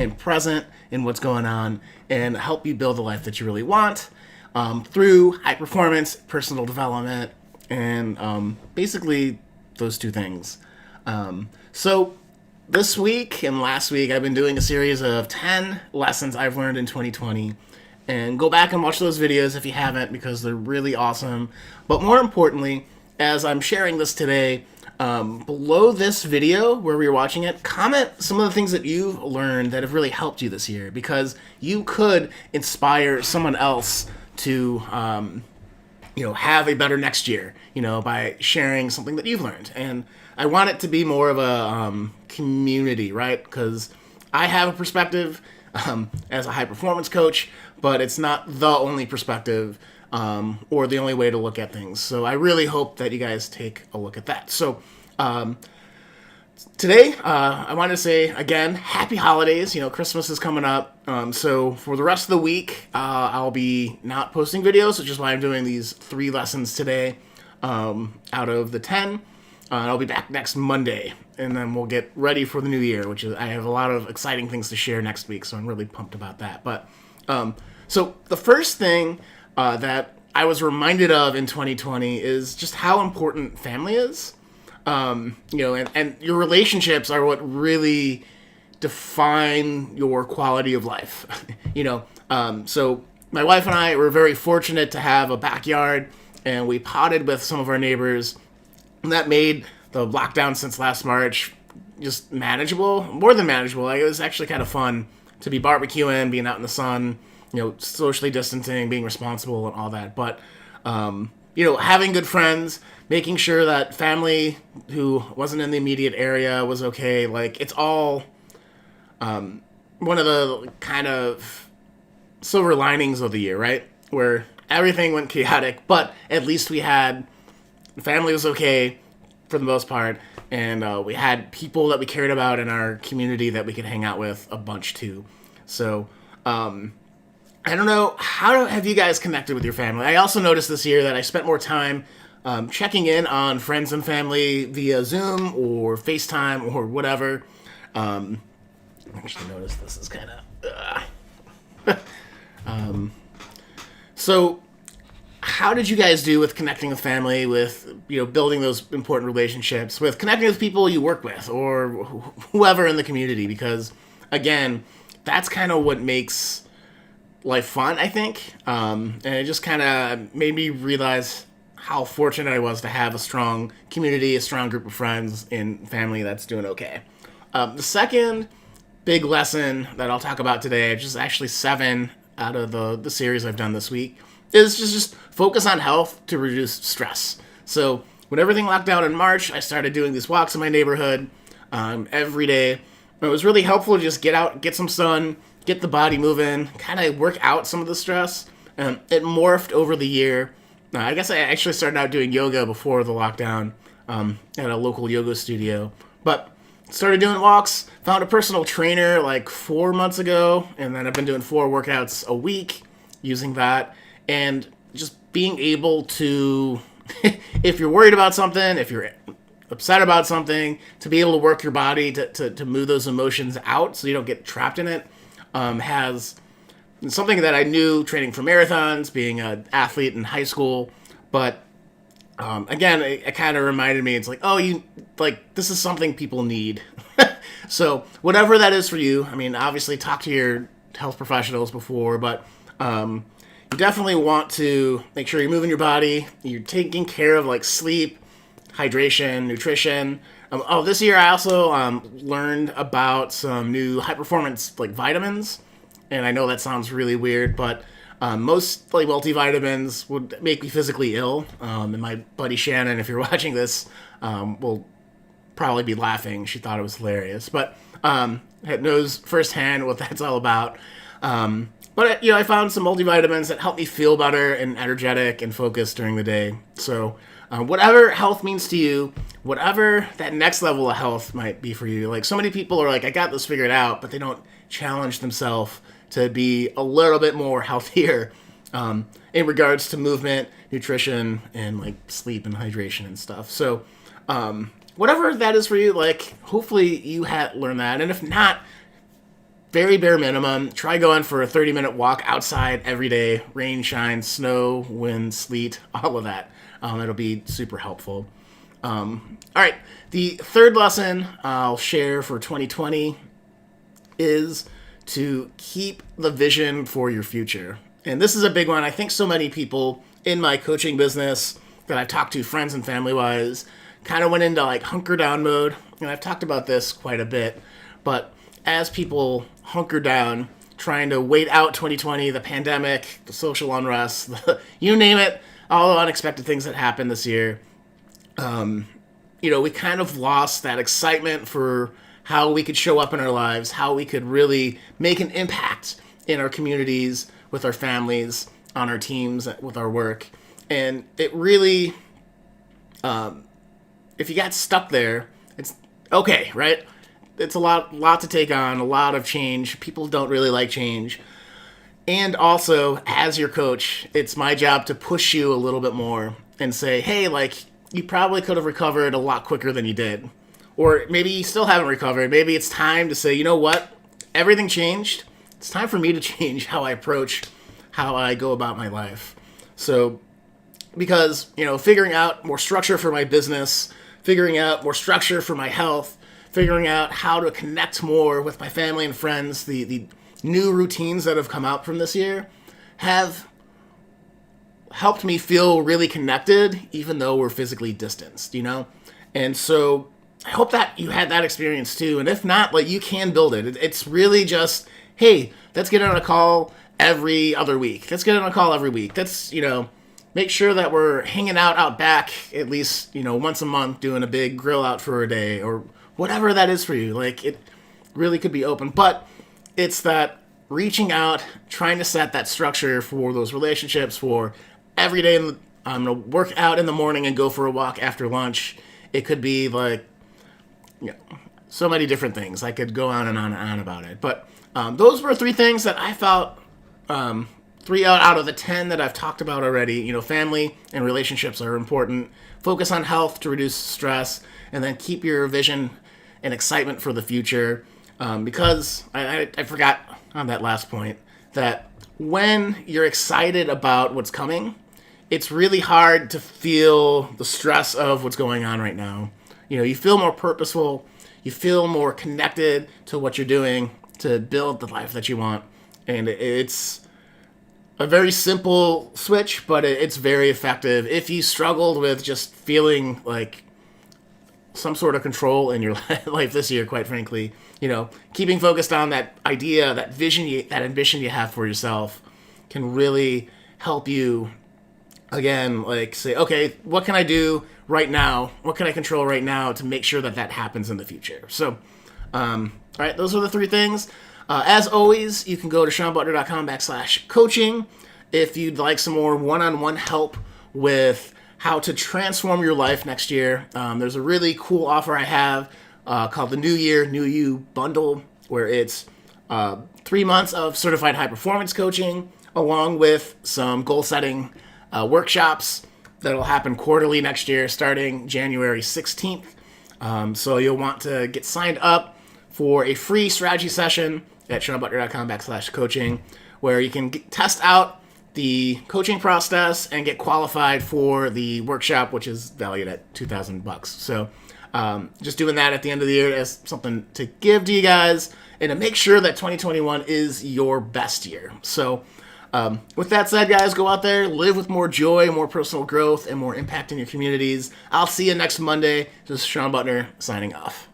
and present in what's going on and help you build the life that you really want through high performance, personal development, and basically those two things. So this week and last week, I've been doing a series of 10 lessons I've learned in 2020. And go back and watch those videos if you haven't, because they're really awesome. But more importantly, as I'm sharing this today, below this video where you're watching it, comment some of the things that you've learned that have really helped you this year, because you could inspire someone else to have a better next year, by sharing something that you've learned. And I want it to be more of a community, right? Because I have a perspective as a high performance coach, but it's not the only perspective or the only way to look at things. So I really hope that you guys take a look at that. So today, I want to say again, happy holidays. Christmas is coming up. So for the rest of the week, I'll be not posting videos, which is why I'm doing these 3 lessons today out of the 10. I'll be back next Monday, and then we'll get ready for the new year, which is, I have a lot of exciting things to share next week, so I'm really pumped about that. But so the first thing that I was reminded of in 2020 is just how important family is. And your relationships are what really define your quality of life. So my wife and I were very fortunate to have a backyard, and we potted with some of our neighbors, and that made the lockdown since last March just manageable, more than manageable. It was actually kind of fun to be barbecuing, being out in the sun, socially distancing, being responsible and all that. But, having good friends, making sure that family who wasn't in the immediate area was okay. It's all one of the kind of silver linings of the year, right? Where everything went chaotic, but at least we had family was okay for the most part, and we had people that we cared about in our community that we could hang out with a bunch too. So I don't know, how have you guys connected with your family? I also noticed this year that I spent more time checking in on friends and family via Zoom or FaceTime or whatever. I actually noticed this is kind of so how did you guys do with connecting with family, with building those important relationships, with connecting with people you work with or whoever in the community? Because again, that's kind of what makes life fun, I think. And it just kind of made me realize how fortunate I was to have a strong community, a strong group of friends and family that's doing okay. The second big lesson that I'll talk about today, which is actually 7 out of the series I've done this week, is just focus on health to reduce stress. So when everything locked down in March, I started doing these walks in my neighborhood every day. And it was really helpful to just get out, get some sun, get the body moving, kind of work out some of the stress. It morphed over the year. I guess I actually started out doing yoga before the lockdown at a local yoga studio. But started doing walks, found a personal trainer like 4 months ago, and then I've been doing 4 workouts a week using that. And just being able to, if you're worried about something, if you're upset about something, to be able to work your body to move those emotions out so you don't get trapped in it, has something that I knew training for marathons, being an athlete in high school. But again, it kind of reminded me, it's like, this is something people need. So whatever that is for you, obviously talk to your health professionals before, but you definitely want to make sure you're moving your body, you're taking care of sleep, hydration, nutrition. This year I also learned about some new high performance vitamins, and I know that sounds really weird, but most multivitamins would make me physically ill. And my buddy Shannon, if you're watching this, will probably be laughing. She thought it was hilarious, but knows firsthand what that's all about. But I found some multivitamins that help me feel better and energetic and focused during the day. So whatever health means to you, whatever that next level of health might be for you. So many people are like, I got this figured out, but they don't challenge themselves to be a little bit more healthier in regards to movement, nutrition, and sleep and hydration and stuff. So whatever that is for you, hopefully you learned that. And if not, very bare minimum. Try going for a 30-minute walk outside every day, rain, shine, snow, wind, sleet, all of that. It'll be super helpful. All right, the third lesson I'll share for 2020 is to keep the vision for your future. And this is a big one. I think so many people in my coaching business that I've talked to, friends and family-wise, kind of went into like hunker down mode. And I've talked about this quite a bit. But as people hunker down, trying to wait out 2020, the pandemic, the social unrest, you name it, all the unexpected things that happened this year, we kind of lost that excitement for how we could show up in our lives, how we could really make an impact in our communities, with our families, on our teams, with our work. And it really, if you got stuck there, it's okay, right? It's a lot to take on, a lot of change. People don't really like change. And also, as your coach, it's my job to push you a little bit more and say, hey, like, you probably could have recovered a lot quicker than you did. Or maybe you still haven't recovered. Maybe it's time to say, you know what? Everything changed. It's time for me to change how I approach, how I go about my life. So, because, figuring out more structure for my business, figuring out more structure for my health, figuring out how to connect more with my family and friends, the new routines that have come out from this year have helped me feel really connected, even though we're physically distanced, And so I hope that you had that experience too. And if not, like, you can build it. It's really just, hey, let's get on a call every other week. Let's get on a call every week. Let's, make sure that we're hanging out back at least, once a month, doing a big grill out for a day or whatever that is for you. Like, it really could be open. But it's that reaching out, trying to set that structure for those relationships, for every day I'm going to work out in the morning and go for a walk after lunch. It could be like, so many different things. I could go on and on and on about it. But those were 3 things that I felt, 3 out of the 10 that I've talked about already. Family and relationships are important. Focus on health to reduce stress, and then keep your vision and excitement for the future. Because I forgot on that last point that when you're excited about what's coming, it's really hard to feel the stress of what's going on right now. You feel more purposeful, you feel more connected to what you're doing to build the life that you want. And it's a very simple switch, but it's very effective. If you struggled with just feeling like some sort of control in your life this year, quite frankly, keeping focused on that idea, that vision, that ambition you have for yourself can really help you, again, like, say, okay, what can I do right now? What can I control right now to make sure that happens in the future? So, all right, those are the 3 things. As always, you can go to SeanButler.com/coaching if you'd like some more one-on-one help with how to transform your life next year. There's a really cool offer I have called the New Year, New You Bundle, where it's 3 months of certified high-performance coaching, along with some goal-setting workshops that'll happen quarterly next year, starting January 16th. So you'll want to get signed up for a free strategy session at SeanButler.com/coaching, where you can test out the coaching process and get qualified for the workshop, which is valued at $2,000. So just doing that at the end of the year as something to give to you guys and to make sure that 2021 is your best year. So with that said, guys, go out there, live with more joy, more personal growth, and more impact in your communities. I'll see you next Monday. This is Sean Butler signing off.